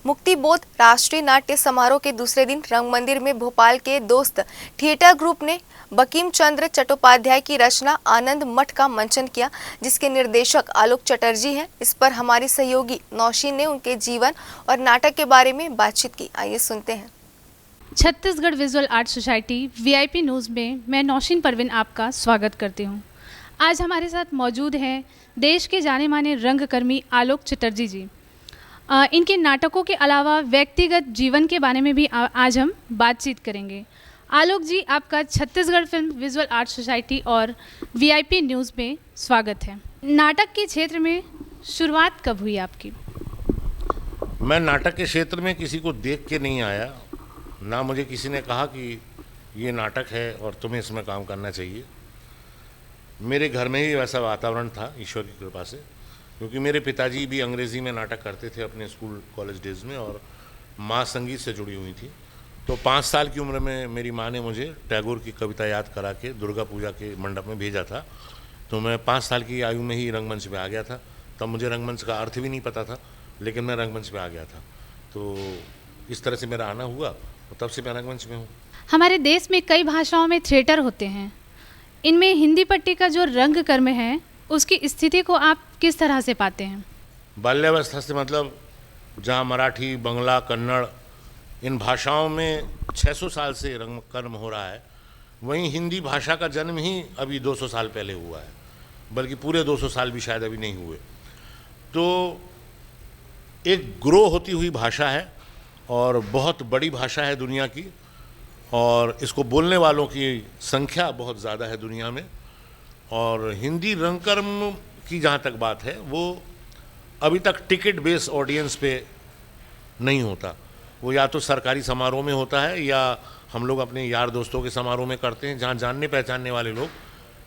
मुक्तिबोध राष्ट्रीय नाट्य समारोह के दूसरे दिन रंग मंदिर में भोपाल के दोस्त थिएटर ग्रुप ने बंकिम चंद्र चट्टोपाध्याय की रचना आनंद मठ का मंचन किया, जिसके निर्देशक आलोक चटर्जी हैं। इस पर हमारी सहयोगी नौशीन ने उनके जीवन और नाटक के बारे में बातचीत की। आइए सुनते हैं। Chhattisgarh visual art society VIP news में मैं नौशीन परवीन आपका स्वागत करती हूँ। आज हमारे साथ मौजूद हैं देश के जाने माने रंगकर्मी आलोक चटर्जी जी। इनके नाटकों के अलावा व्यक्तिगत जीवन के बारे में भी आज हम बातचीत करेंगे। आलोक जी, आपका Chhattisgarh film visual art society और वीआईपी न्यूज़ में स्वागत है। नाटक के क्षेत्र में शुरुआत कब हुई आपकी? मैं नाटक के क्षेत्र में किसी को देख के नहीं आया, ना मुझे किसी ने कहा कि ये नाटक है और तुम्हें इसमें काम करना चाहिए। मेरे घर में ही वैसा वातावरण था, ईश्वर की कृपा से, क्योंकि मेरे पिताजी भी अंग्रेज़ी में नाटक करते थे अपने स्कूल कॉलेज डेज में, और माँ संगीत से जुड़ी हुई थी। तो 5 साल की उम्र में मेरी माँ ने मुझे टैगोर की कविता याद करा के दुर्गा पूजा के मंडप में भेजा था। तो मैं 5 साल की आयु में ही रंगमंच पे आ गया था। तब मुझे रंगमंच का अर्थ भी नहीं पता था, लेकिन मैं रंगमंच पे आ गया था। तो इस तरह से मेरा आना हुआ और तब से मैं रंगमंच में हूँ। हमारे देश में कई भाषाओं में थिएटर होते हैं। इनमें हिंदी पट्टी का जो रंगकर्म है, उसकी स्थिति को आप किस तरह से पाते हैं? बाल्यावस्था से, मतलब जहाँ मराठी, बंगला, कन्नड़, इन भाषाओं में 600 साल से रंगकर्म हो रहा है, वहीं हिंदी भाषा का जन्म ही अभी 200 साल पहले हुआ है, बल्कि पूरे 200 साल भी शायद अभी नहीं हुए। तो एक ग्रो होती हुई भाषा है और बहुत बड़ी भाषा है दुनिया की, और इसको बोलने वालों की संख्या बहुत ज़्यादा है दुनिया में। और हिंदी रंगकर्म की जहाँ तक बात है, वो अभी तक टिकट बेस ऑडियंस पे नहीं होता। वो या तो सरकारी समारोह में होता है या हम लोग अपने यार दोस्तों के समारोह में करते हैं, जहाँ जानने पहचानने वाले लोग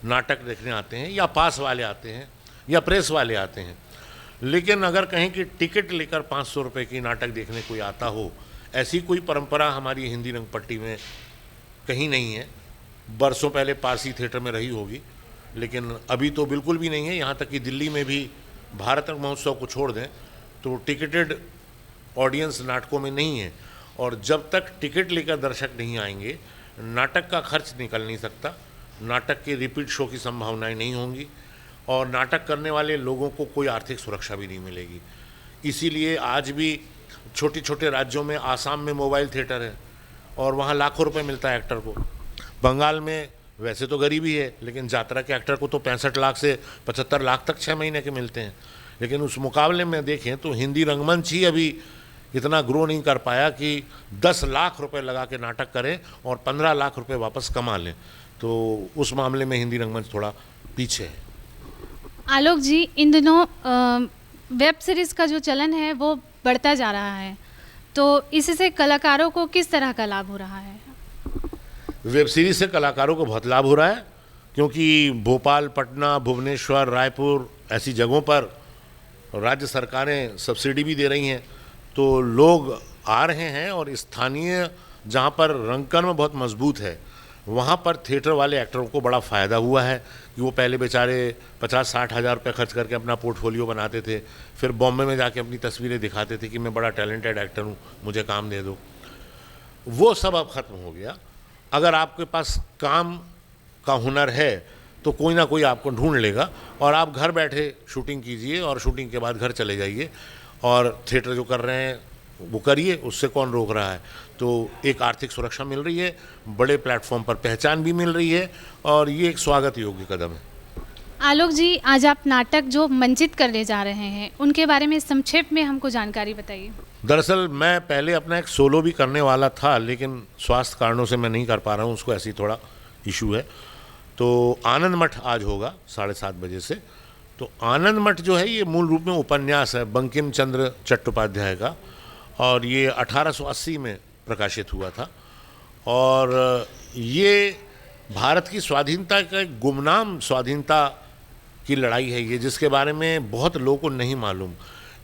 नाटक देखने आते हैं, या पास वाले आते हैं, या प्रेस वाले आते हैं। लेकिन अगर कहें कि टिकट लेकर 500 रुपये की नाटक देखने कोई आता हो, ऐसी कोई परंपरा हमारी हिंदी रंगपट्टी में कहीं नहीं है। बरसों पहले पारसी थिएटर में रही होगी, लेकिन अभी तो बिल्कुल भी नहीं है। यहाँ तक कि दिल्ली में भी भारत रंग महोत्सव को छोड़ दें तो टिकटेड ऑडियंस नाटकों में नहीं है। और जब तक टिकट लेकर दर्शक नहीं आएंगे, नाटक का खर्च निकल नहीं सकता, नाटक के रिपीट शो की संभावनाएं नहीं होंगी, और नाटक करने वाले लोगों को कोई आर्थिक सुरक्षा भी नहीं मिलेगी। इसीलिए आज भी छोटे छोटे राज्यों में, आसाम में मोबाइल थिएटर है और वहाँ लाखों रुपए मिलता है एक्टर को। बंगाल में वैसे तो गरीबी है, लेकिन यात्रा के एक्टर को तो 65 लाख से 75 लाख तक 6 महीने के मिलते हैं। लेकिन उस मुकाबले में देखें तो हिंदी रंगमंच ही अभी इतना ग्रो नहीं कर पाया कि 10 लाख रुपए लगा के नाटक करें और 15 लाख रुपए वापस कमा लें। तो उस मामले में हिंदी रंगमंच थोड़ा पीछे है। आलोक जी, इन दिनों वेब सीरीज़ का जो चलन है वो बढ़ता जा रहा है, तो इससे कलाकारों को किस तरह का लाभ हो रहा है? वेब सीरीज से कलाकारों को बहुत लाभ हो रहा है, क्योंकि भोपाल, पटना, भुवनेश्वर, रायपुर ऐसी जगहों पर राज्य सरकारें सब्सिडी भी दे रही हैं। तो लोग आ रहे हैं, और स्थानीय जहाँ पर रंगकर्म बहुत मजबूत है, वहाँ पर थिएटर वाले एक्टरों को बड़ा फ़ायदा हुआ है कि वो पहले बेचारे 50-60 हज़ार रुपये खर्च करके अपना पोर्टफोलियो बनाते थे, फिर बॉम्बे में जाके अपनी तस्वीरें दिखाते थे कि मैं बड़ा टैलेंटेड एक्टर हूँ, मुझे काम दे दो। वो सब अब ख़त्म हो गया। अगर आपके पास काम का हुनर है तो कोई ना कोई आपको ढूंढ लेगा, और आप घर बैठे शूटिंग कीजिए और शूटिंग के बाद घर चले जाइए, और थिएटर जो कर रहे हैं वो करिए, उससे कौन रोक रहा है। तो एक आर्थिक सुरक्षा मिल रही है, बड़े प्लेटफॉर्म पर पहचान भी मिल रही है, और ये एक स्वागत योग्य कदम है। आलोक जी, आज आप नाटक जो मंचित करने जा रहे हैं, उनके बारे में संक्षेप में हमको जानकारी बताइए। दरअसल मैं पहले अपना एक सोलो भी करने वाला था, लेकिन स्वास्थ्य कारणों से मैं नहीं कर पा रहा हूँ, उसको ऐसी थोड़ा इशू है। तो आनंद मठ आज होगा 7:30 बजे से। तो आनंद मठ जो है, ये मूल रूप में उपन्यास है बंकिम चंद्र चट्टोपाध्याय का, और ये 1880 में प्रकाशित हुआ था। और ये भारत की स्वाधीनता का एक गुमनाम स्वाधीनता की लड़ाई है ये, जिसके बारे में बहुत लोगों को नहीं मालूम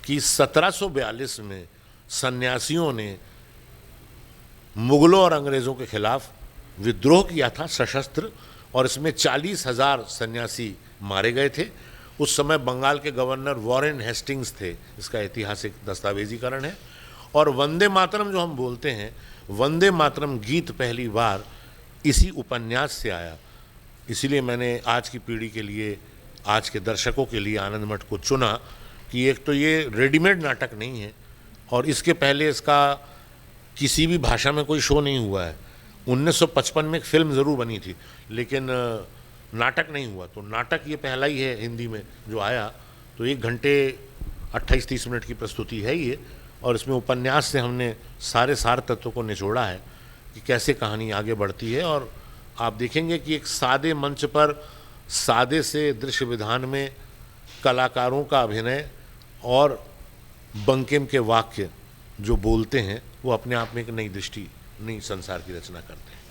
कि 1742 में सन्यासियों ने मुगलों और अंग्रेज़ों के खिलाफ विद्रोह किया था सशस्त्र, और इसमें 40,000 सन्यासी मारे गए थे। उस समय बंगाल के गवर्नर वॉरेन हेस्टिंग्स थे, इसका ऐतिहासिक दस्तावेजीकरण है। और वंदे मातरम जो हम बोलते हैं, वंदे मातरम गीत पहली बार इसी उपन्यास से आया। इसीलिए मैंने आज की पीढ़ी के लिए, आज के दर्शकों के लिए आनंद मठ को चुना कि एक तो ये रेडीमेड नाटक नहीं है और इसके पहले इसका किसी भी भाषा में कोई शो नहीं हुआ है। 1955 में एक फिल्म ज़रूर बनी थी, लेकिन नाटक नहीं हुआ। तो नाटक ये पहला ही है हिंदी में जो आया। तो 1 घंटे 28-30 मिनट की प्रस्तुति है ये, और इसमें उपन्यास से हमने सारे सार तत्वों को निचोड़ा है कि कैसे कहानी आगे बढ़ती है। और आप देखेंगे कि एक सादे मंच पर सादे से दृश्य विधान में कलाकारों का अभिनय और बंकिम के वाक्य जो बोलते हैं वो अपने आप में एक नई दृष्टि, नई संसार की रचना करते हैं।